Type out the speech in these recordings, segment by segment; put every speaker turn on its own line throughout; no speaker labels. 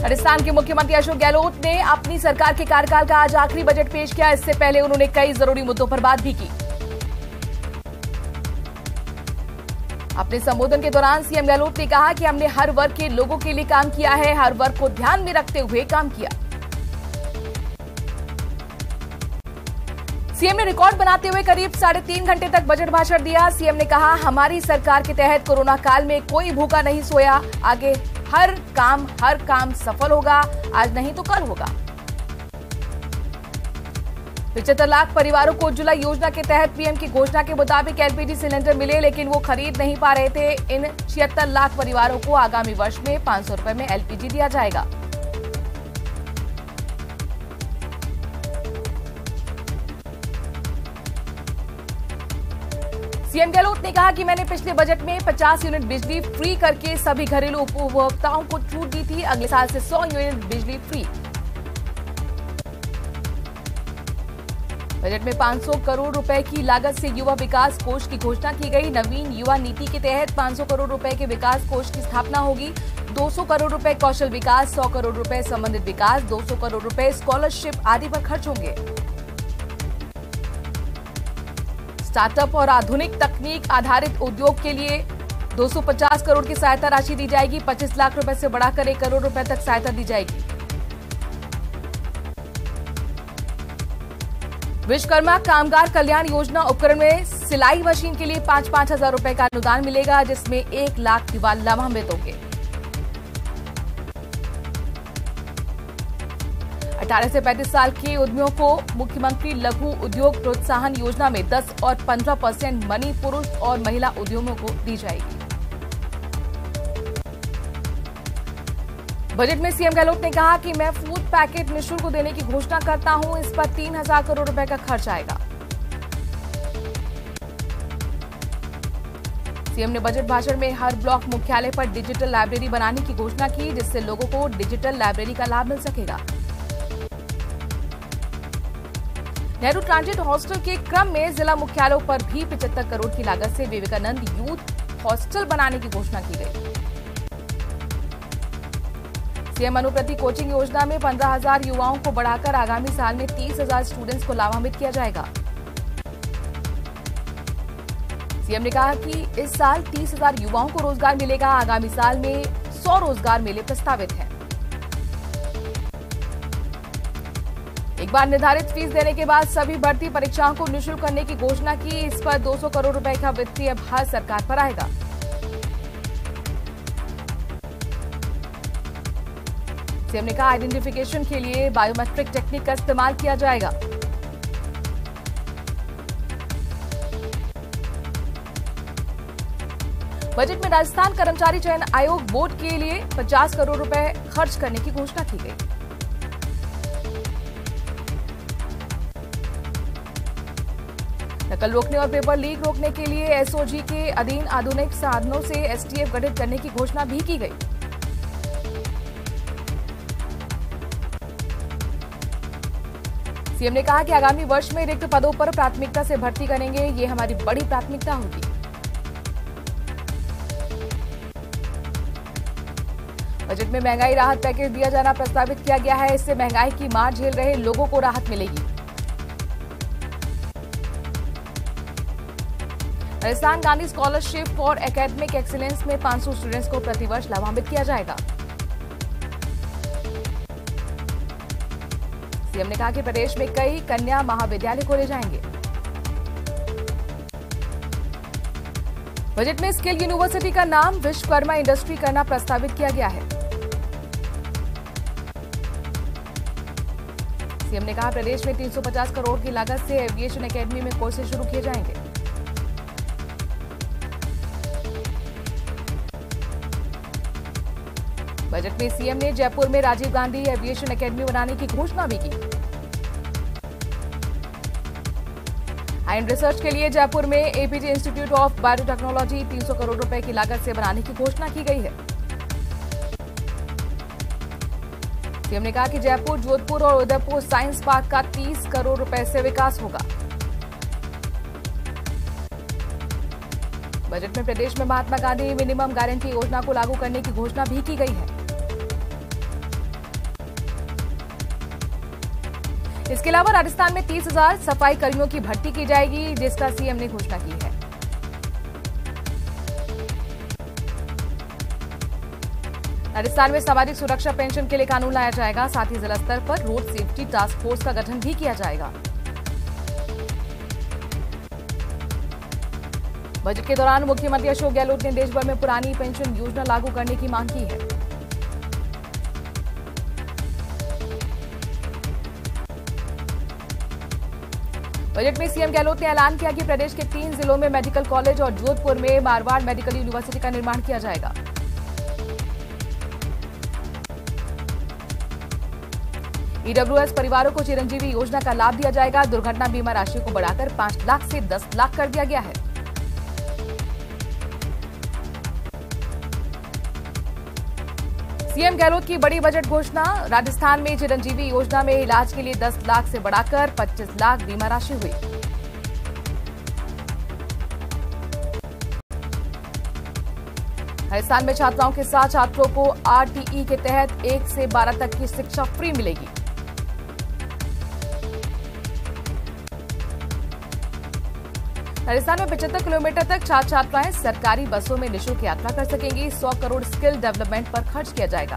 राजस्थान के मुख्यमंत्री अशोक गहलोत ने अपनी सरकार के कार्यकाल का आज आखिरी बजट पेश किया। इससे पहले उन्होंने कई जरूरी मुद्दों पर बात भी की। अपने संबोधन के दौरान सीएम गहलोत ने कहा कि हमने हर वर्ग के लोगों के लिए काम किया है, हर वर्ग को ध्यान में रखते हुए काम किया। सीएम ने रिकॉर्ड बनाते हुए करीब 3.5 घंटे तक बजट भाषण दिया। सीएम ने कहा, हमारी सरकार के तहत कोरोना काल में कोई भूखा नहीं सोया। आगे हर काम सफल होगा, आज नहीं तो कल होगा। 75 लाख परिवारों को उज्ज्वला योजना के तहत पीएम की घोषणा के मुताबिक एलपीजी सिलेंडर मिले, लेकिन वो खरीद नहीं पा रहे थे। इन 76 लाख परिवारों को आगामी वर्ष में 500 रुपए में एलपीजी दिया जाएगा। सीएम गहलोत ने कहा कि मैंने पिछले बजट में 50 यूनिट बिजली फ्री करके सभी घरेलू उपभोक्ताओं को छूट दी थी। अगले साल से 100 यूनिट बिजली फ्री। बजट में 500 करोड़ रुपए की लागत से युवा विकास कोष की घोषणा की गई। नवीन युवा नीति के तहत 500 करोड़ रुपए के विकास कोष की स्थापना होगी। 200 करोड़ रुपए कौशल विकास, 100 करोड़ रुपए संबंधित विकास, 200 करोड़ रुपए स्कॉलरशिप आदि पर खर्च होंगे। स्टार्टअप और आधुनिक तकनीक आधारित उद्योग के लिए 250 करोड़ की सहायता राशि दी जाएगी। 25 लाख रुपए से बढ़ाकर 1 करोड़ रुपए तक सहायता दी जाएगी। विश्वकर्मा कामगार कल्याण योजना उपकरण में सिलाई मशीन के लिए 5-5 हजार रुपए का अनुदान मिलेगा, जिसमें 1 लाख युवा लाभान्वित होंगे। 18 से 35 साल के उद्यमियों को मुख्यमंत्री लघु उद्योग प्रोत्साहन योजना में 10 और 15% मनी पुरुष और महिला उद्यमियों को दी जाएगी। बजट में सीएम गहलोत ने कहा कि मैं फूड पैकेट निःशुल्क देने की घोषणा करता हूं। इस पर 3000 करोड़ रुपए का खर्च आएगा। सीएम ने बजट भाषण में हर ब्लॉक मुख्यालय पर डिजिटल लाइब्रेरी बनाने की घोषणा की, जिससे लोगों को डिजिटल लाइब्रेरी का लाभ मिल सकेगा। नेहरू ट्रांजिट हॉस्टल के क्रम में जिला मुख्यालयों पर भी 75 करोड़ की लागत से विवेकानंद यूथ हॉस्टल बनाने की घोषणा की गई। सीएम अनुप्रति कोचिंग योजना में 15,000 युवाओं को बढ़ाकर आगामी साल में 30,000 स्टूडेंट्स को लाभान्वित किया जाएगा। सीएम ने कहा कि इस साल 30,000 युवाओं को रोजगार मिलेगा। आगामी साल में 100 रोजगार मेले प्रस्तावित हैं। एक बार निर्धारित फीस देने के बाद सभी भर्ती परीक्षाओं को निःशुल्क करने की घोषणा की। इस पर 200 करोड़ रुपए का वित्तीय भार सरकार पर आएगा। सीएम ने कहा, आइडेंटिफिकेशन के लिए बायोमेट्रिक टेक्निक का इस्तेमाल किया जाएगा। बजट में राजस्थान कर्मचारी चयन आयोग बोर्ड के लिए 50 करोड़ रुपए खर्च करने की घोषणा की गई। नकल रोकने और पेपर लीक रोकने के लिए एसओजी के अधीन आधुनिक साधनों से एसटीएफ गठित करने की घोषणा भी की गई। सीएम ने कहा कि आगामी वर्ष में रिक्त पदों पर प्राथमिकता से भर्ती करेंगे। ये हमारी बड़ी प्राथमिकता होगी। बजट में महंगाई राहत पैकेज दिया जाना प्रस्तावित किया गया है। इससे महंगाई की मार झेल रहे लोगों को राहत मिलेगी। Rajasthan Gandhi scholarship for academic excellence में 500 स्टूडेंट्स को प्रतिवर्ष लाभान्वित किया जाएगा। सीएम ने कहा कि प्रदेश में कई कन्या महाविद्यालय खोले जाएंगे। बजट में स्किल यूनिवर्सिटी का नाम विश्वकर्मा इंडस्ट्री करना प्रस्तावित किया गया है। सीएम ने कहा, प्रदेश में 350 करोड़ की लागत से एविएशन एकेडमी में कोर्सेज शुरू किए जाएंगे। बजट में सीएम ने जयपुर में राजीव गांधी एविएशन एकेडमी बनाने की घोषणा भी की। आयन रिसर्च के लिए जयपुर में APJ institute of biotechnology 300 crore रुपए की लागत से बनाने की घोषणा की गई है। सीएम ने कहा कि जयपुर, जोधपुर और उदयपुर साइंस पार्क का 30 करोड़ रुपए से विकास होगा। बजट में प्रदेश में महात्मा गांधी मिनिमम गारंटी योजना को लागू करने की घोषणा भी की गई है। इसके अलावा राजस्थान में 30,000 सफाई कर्मियों की भर्ती की जाएगी, जिसका सीएम ने घोषणा की है। राजस्थान में सामाजिक सुरक्षा पेंशन के लिए कानून लाया जाएगा। साथ ही जिला स्तर पर रोड सेफ्टी टास्क फोर्स का गठन भी किया जाएगा। बजट के दौरान मुख्यमंत्री अशोक गहलोत ने देश भर में पुरानी पेंशन योजना लागू करने की मांग की है। बजट में सीएम गहलोत ने ऐलान किया कि प्रदेश के 3 जिलों में मेडिकल कॉलेज और जोधपुर में मारवाड़ मेडिकल यूनिवर्सिटी का निर्माण किया जाएगा। ईडब्ल्यूएस परिवारों को चिरंजीवी योजना का लाभ दिया जाएगा। दुर्घटना बीमा राशि को बढ़ाकर 5 लाख से 10 लाख कर दिया गया है। सीएम गहलोत की बड़ी बजट घोषणा। राजस्थान में चिरंजीवी योजना में इलाज के लिए 10 लाख से बढ़ाकर 25 लाख बीमा राशि हुई। राजस्थान में छात्राओं के साथ छात्रों को आरटीई के तहत 1 से 12 तक की शिक्षा फ्री मिलेगी। राजस्थान में 75 किलोमीटर तक छात्र छात्राएं सरकारी बसों में निःशुल्क यात्रा कर सकेंगी। 100 करोड़ स्किल डेवलपमेंट पर खर्च किया जाएगा।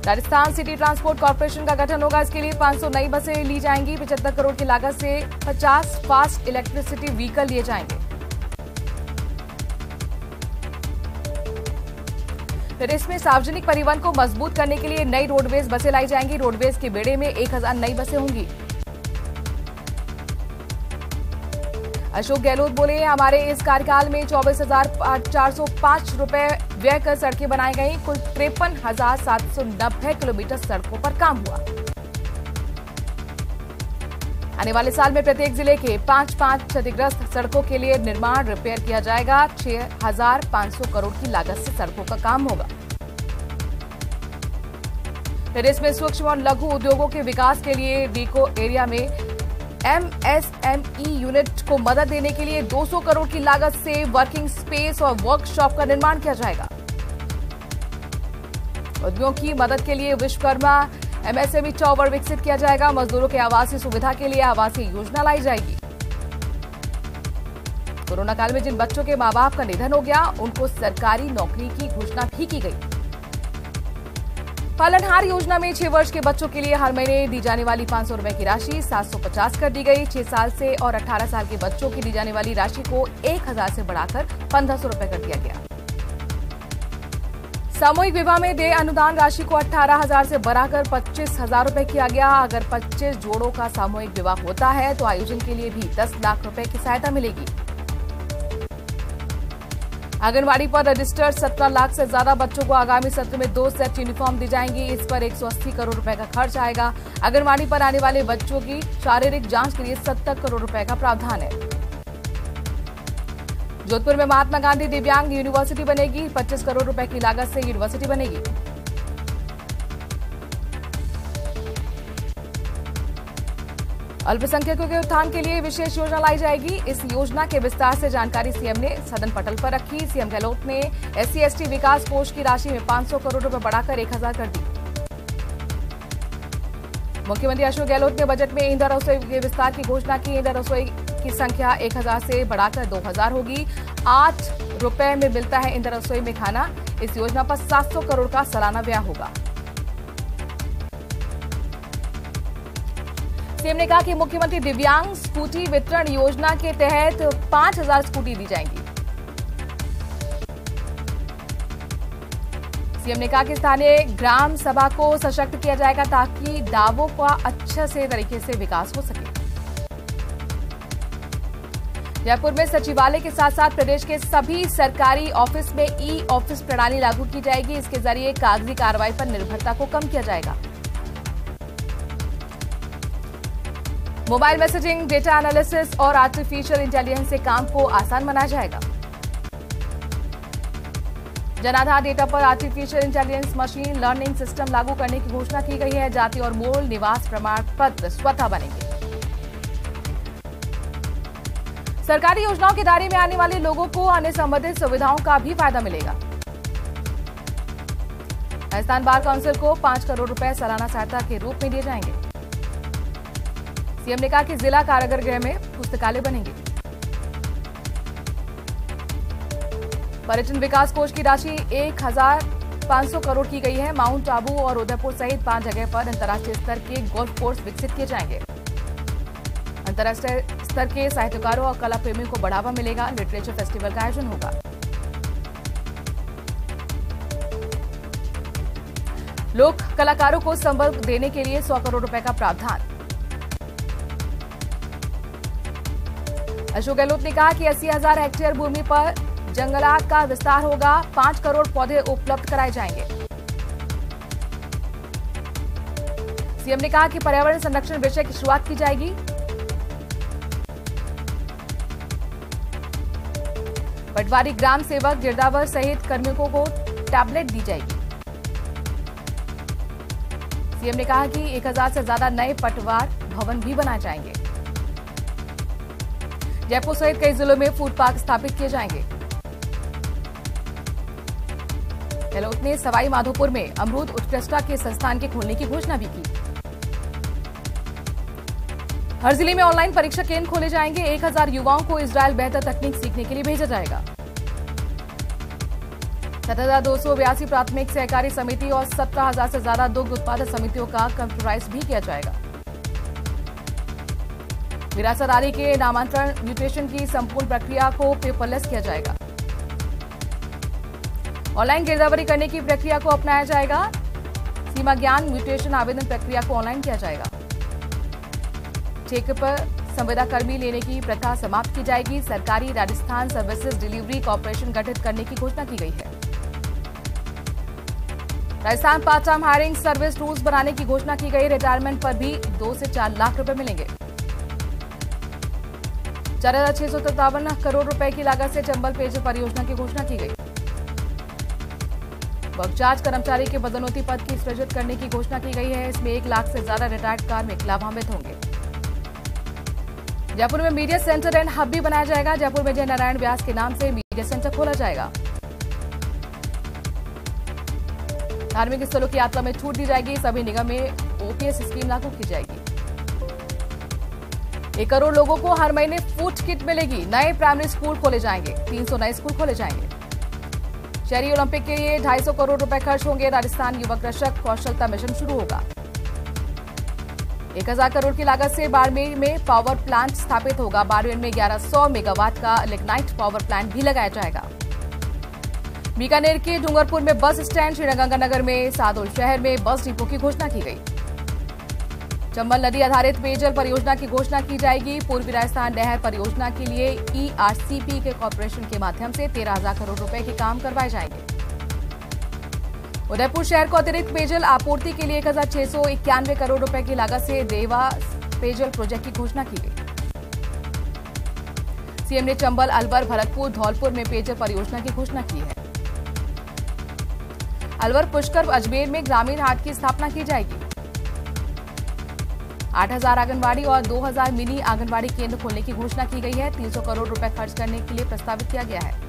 राजस्थान सिटी ट्रांसपोर्ट कॉर्पोरेशन का गठन होगा। इसके लिए 500 नई बसें ली जाएंगी। 75 करोड़ की लागत से 50 फास्ट इलेक्ट्रिसिटी व्हीकल लिए जाएंगे। प्रदेश में सार्वजनिक परिवहन को मजबूत करने के लिए नई रोडवेज बसें लाई जाएंगी। रोडवेज के बेड़े में 1000 नई बसें होंगी। अशोक गहलोत बोले, हमारे इस कार्यकाल में 24,405 रुपए व्यय कर सड़कें बनाई गई। कुल 53,790 किलोमीटर सड़कों पर काम हुआ। आने वाले साल में प्रत्येक जिले के 5 क्षतिग्रस्त सड़कों के लिए निर्माण रिपेयर किया जाएगा। 6,500 करोड़ की लागत से सड़कों का काम होगा। प्रदेश में सूक्ष्म और लघु उद्योगों के विकास के लिए रीको एरिया में एमएसएमई यूनिट को मदद देने के लिए 200 करोड़ की लागत से वर्किंग स्पेस और वर्कशॉप का निर्माण किया जाएगा। उद्योगों की मदद के लिए विश्वकर्मा एमएसएमई टावर विकसित किया जाएगा। मजदूरों के आवासीय सुविधा के लिए आवासीय योजना लाई जाएगी। कोरोना काल में जिन बच्चों के मां बाप का निधन हो गया, उनको सरकारी नौकरी की घोषणा भी की गई। पालनहार योजना में 6 वर्ष के बच्चों के लिए हर महीने दी जाने वाली 500 रुपए की राशि 750 कर दी गई। 6 साल से और 18 साल के बच्चों की दी जाने वाली राशि को 1000 से बढ़ाकर 1500 रुपए कर दिया गया। सामूहिक विवाह में देय अनुदान राशि को 18,000 से बढ़ाकर 25,000 रुपए किया गया। अगर 25 जोड़ों का सामूहिक विवाह होता है तो आयोजन के लिए भी 10 लाख रुपए की सहायता मिलेगी। आंगनबाड़ी पर रजिस्टर्ड 17 लाख से ज्यादा बच्चों को आगामी सत्र में 2 सेट यूनिफॉर्म दी जाएंगी। इस पर 180 करोड़ रुपए का खर्च आएगा। आंगनबाड़ी पर आने वाले बच्चों की शारीरिक जांच के लिए 70 करोड़ रुपए का प्रावधान है। जोधपुर में महात्मा गांधी दिव्यांग यूनिवर्सिटी बनेगी। 25 करोड़ रुपए की लागत से यूनिवर्सिटी बनेगी। अल्पसंख्यकों के उत्थान के लिए विशेष योजना लाई जाएगी। इस योजना के विस्तार से जानकारी सीएम ने सदन पटल पर रखी। सीएम गहलोत ने SC/ST विकास कोष की राशि में 500 करोड़ रुपए बढ़ाकर 1000 कर दी। मुख्यमंत्री अशोक गहलोत ने बजट में इंदिरा रसोई के विस्तार की घोषणा की। इंदिरा रसोई की संख्या 1000 से बढ़ाकर 2000 होगी। 8 रुपए में मिलता है इंदिरा रसोई में खाना। इस योजना पर 700 करोड़ का सालाना व्यय होगा। सीएम ने कहा कि मुख्यमंत्री दिव्यांग स्कूटी वितरण योजना के तहत 5000 स्कूटी दी जाएंगी। सीएम ने कहा कि स्थानीय ग्राम सभा को सशक्त किया जाएगा ताकि दावों का अच्छे से तरीके से विकास हो सके। जयपुर में सचिवालय के साथ साथ प्रदेश के सभी सरकारी ऑफिस में ई-ऑफिस प्रणाली लागू की जाएगी। इसके जरिए कागजी कार्रवाई पर निर्भरता को कम किया जाएगा। मोबाइल मैसेजिंग, डेटा एनालिसिस और आर्टिफिशियल इंटेलिजेंस से काम को आसान बनाया जाएगा। जनाधार डेटा पर artificial intelligence machine learning system लागू करने की घोषणा की गई है। जाति और मूल निवास प्रमाण पत्र स्वतः बनेंगे। सरकारी योजनाओं के दायरे में आने वाले लोगों को अन्य संबंधित सुविधाओं का भी फायदा मिलेगा। राजस्थान बार काउंसिल को 5 करोड़ रुपए सालाना सहायता के रूप में दिए जाएंगे। सीएम ने कहा कि जिला कारागार गृह में पुस्तकालय बनेंगे। पर्यटन विकास कोष की राशि 1,500 करोड़ की गई है। माउंट आबू और उदयपुर सहित 5 जगह पर अंतर्राष्ट्रीय स्तर के गोल्फ कोर्स विकसित किए जाएंगे। अंतर्राष्ट्रीय स्तर के साहित्यकारों और कला प्रेमियों को बढ़ावा मिलेगा। लिटरेचर फेस्टिवल का आयोजन होगा। लोक कलाकारों को संबल देने के लिए 100 करोड़ रुपए का प्रावधान। अशोक गहलोत ने कहा कि 80,000 हेक्टेयर भूमि पर जंगलात का विस्तार होगा। 5 करोड़ पौधे उपलब्ध कराए जाएंगे। सीएम ने कहा कि पर्यावरण संरक्षण विषय की शुरुआत की जाएगी। पटवारी ग्राम सेवक गिरदावर सहित कार्मिकों को टैबलेट दी जाएगी। सीएम ने कहा कि 1,000 से ज्यादा नए पटवार भवन भी बनाए जाएंगे। जयपुर सहित कई जिलों में फूड पार्क स्थापित किए जाएंगे। गहलोत ने सवाई माधोपुर में अमरूद उत्कृष्टता के संस्थान के खोलने की घोषणा भी की। हर जिले में ऑनलाइन परीक्षा केंद्र खोले जाएंगे। 1,000 युवाओं को इजरायल बेहतर तकनीक सीखने के लिए भेजा जाएगा। 7,282 प्राथमिक सहकारी समिति और 17,000 से ज्यादा दुग्ध उत्पादक समितियों का कंप्यूटराइज भी किया जाएगा। विरासत आली के नामांतरण म्यूटेशन की संपूर्ण प्रक्रिया को पेपरलेस किया जाएगा। ऑनलाइन गिरदावरी करने की प्रक्रिया को अपनाया जाएगा। सीमा ज्ञान म्यूटेशन आवेदन प्रक्रिया को ऑनलाइन किया जाएगा। ठेके पर संविदा कर्मी लेने की प्रथा समाप्त की जाएगी। सरकारी राजस्थान सर्विसेज डिलीवरी कॉर्पोरेशन गठित करने की घोषणा की गई है। Rajasthan part time hiring service rules बनाने की घोषणा की गई। रिटायरमेंट पर भी 2 से 4 लाख रुपए मिलेंगे। 4,657 करोड़ रुपए की लागत से चंबल पेयजल परियोजना की घोषणा की गई। बगचार्ज कर्मचारी के पदोन्नति पद की सृजित करने की घोषणा की गई है। इसमें 1 लाख से ज्यादा रिटायर्ड कार्मिक लाभान्वित होंगे। जयपुर में मीडिया सेंटर एंड हब भी बनाया जाएगा। जयपुर में जय नारायण व्यास के नाम से मीडिया सेंटर खोला जाएगा। धार्मिक स्थलों की यात्रा में छूट दी जाएगी। सभी निगम में ओपीएस स्कीम लागू की जाएगी। 1 करोड़ लोगों को हर महीने फूड किट मिलेगी। नए प्राइमरी स्कूल खोले जाएंगे। 300 नए स्कूल खोले जाएंगे। शहरी ओलंपिक के लिए 250 करोड़ रुपए खर्च होंगे। राजस्थान युवा कृषक कौशलता मिशन शुरू होगा। 1,000 करोड़ की लागत से बाड़मेर में पावर प्लांट स्थापित होगा। बाड़मेर में 1100 मेगावाट का लिग्नाइट पावर प्लांट भी लगाया जाएगा। बीकानेर के डूंगरपुर में बस स्टैंड, श्रीगंगानगर में सादुल शहर में बस डिपो की घोषणा की गई। चंबल नदी आधारित पेयजल परियोजना की घोषणा की जाएगी। पूर्वी राजस्थान नहर परियोजना के लिए ईआरसीपी के कॉर्पोरेशन के माध्यम से 13,000 करोड़ रुपए के काम करवाए जाएंगे। उदयपुर शहर को अतिरिक्त पेयजल आपूर्ति के लिए 1,691 करोड़ रुपए की लागत से देवा पेयजल प्रोजेक्ट की घोषणा की गई। सीएम ने चंबल, अलवर, भरतपुर, धौलपुर में पेयजल परियोजना की घोषणा की है। अलवर, पुष्कर, अजमेर में ग्रामीण हाट की स्थापना की जाएगी। 8,000 आंगनबाड़ी और 2,000 मिनी आंगनबाड़ी केंद्र खोलने की घोषणा की गई है। 300 करोड़ रुपए खर्च करने के लिए प्रस्तावित किया गया है।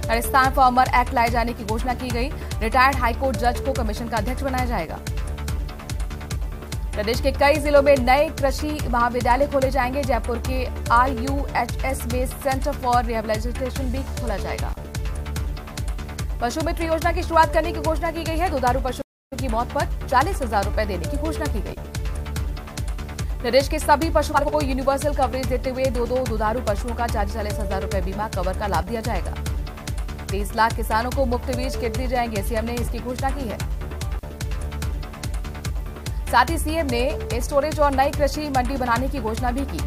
राजस्थान फार्मर एक्ट लाए जाने की घोषणा की गई। रिटायर्ड हाईकोर्ट जज को कमीशन का अध्यक्ष बनाया जाएगा। प्रदेश के कई जिलों में नए कृषि महाविद्यालय खोले जाएंगे। जयपुर के RUHS में सेंटर फॉर रिहेबिलिटेशन भी खोला जाएगा। पशु मित्र योजना की शुरुआत करने की घोषणा की गई है। दुधारू पशु की मौत पर 40,000 रुपए देने की घोषणा की गई। प्रदेश के सभी पशुपालकों को यूनिवर्सल कवरेज देते हुए 2 दुधारू पशुओं का 40,000 रुपए बीमा कवर का लाभ दिया जाएगा। 30 लाख किसानों को मुफ्त बीज किट दी जाएंगे। सीएम ने इसकी घोषणा की है। साथ ही सीएम ने स्टोरेज और नई कृषि मंडी बनाने की घोषणा भी की।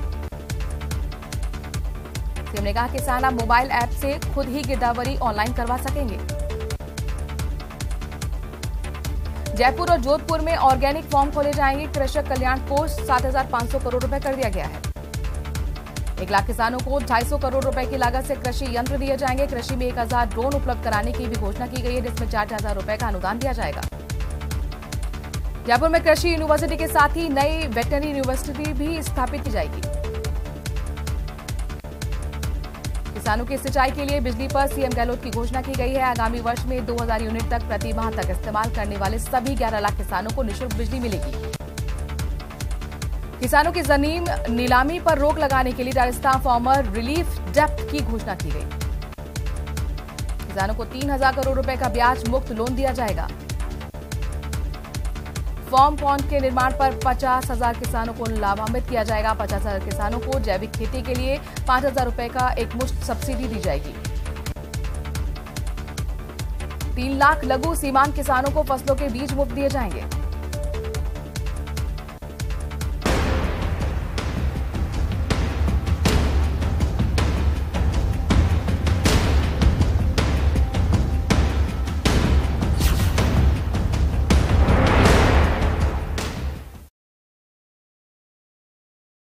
सीएम ने कहा किसान अब मोबाइल ऐप से खुद ही गिरदावरी ऑनलाइन करवा सकेंगे। जयपुर और जोधपुर में ऑर्गेनिक फार्म खोले जाएंगे। कृषक कल्याण कोष 7,500 करोड़ रुपए कर दिया गया है। 1 लाख किसानों को 250 करोड़ रुपए की लागत से कृषि यंत्र दिए जाएंगे। कृषि में 1,000 ड्रोन उपलब्ध कराने की भी घोषणा की गई है, जिसमें 4,000 रुपए का अनुदान दिया जाएगा। जयपुर में कृषि यूनिवर्सिटी के साथ ही नई वेटरनरी यूनिवर्सिटी भी स्थापित की जाएगी। किसानों की सिंचाई के लिए बिजली पर सीएम गहलोत की घोषणा की गई है। आगामी वर्ष में 2000 यूनिट तक प्रति माह तक इस्तेमाल करने वाले सभी 11 लाख किसानों को निःशुल्क बिजली मिलेगी। किसानों की जमीन नीलामी पर रोक लगाने के लिए राजस्थान फार्मर रिलीफ डेप्ट की घोषणा की गई। किसानों को 3000 करोड़ रुपए का ब्याज मुक्त लोन दिया जाएगा। फार्म पॉन्ड के निर्माण पर 50,000 किसानों को लाभान्वित किया जाएगा। 50,000 किसानों को जैविक खेती के लिए 5,000 रुपए का एक मुश्त सब्सिडी दी जाएगी। 3 लाख लघु सीमांत किसानों को फसलों के बीज मुफ्त दिए जाएंगे।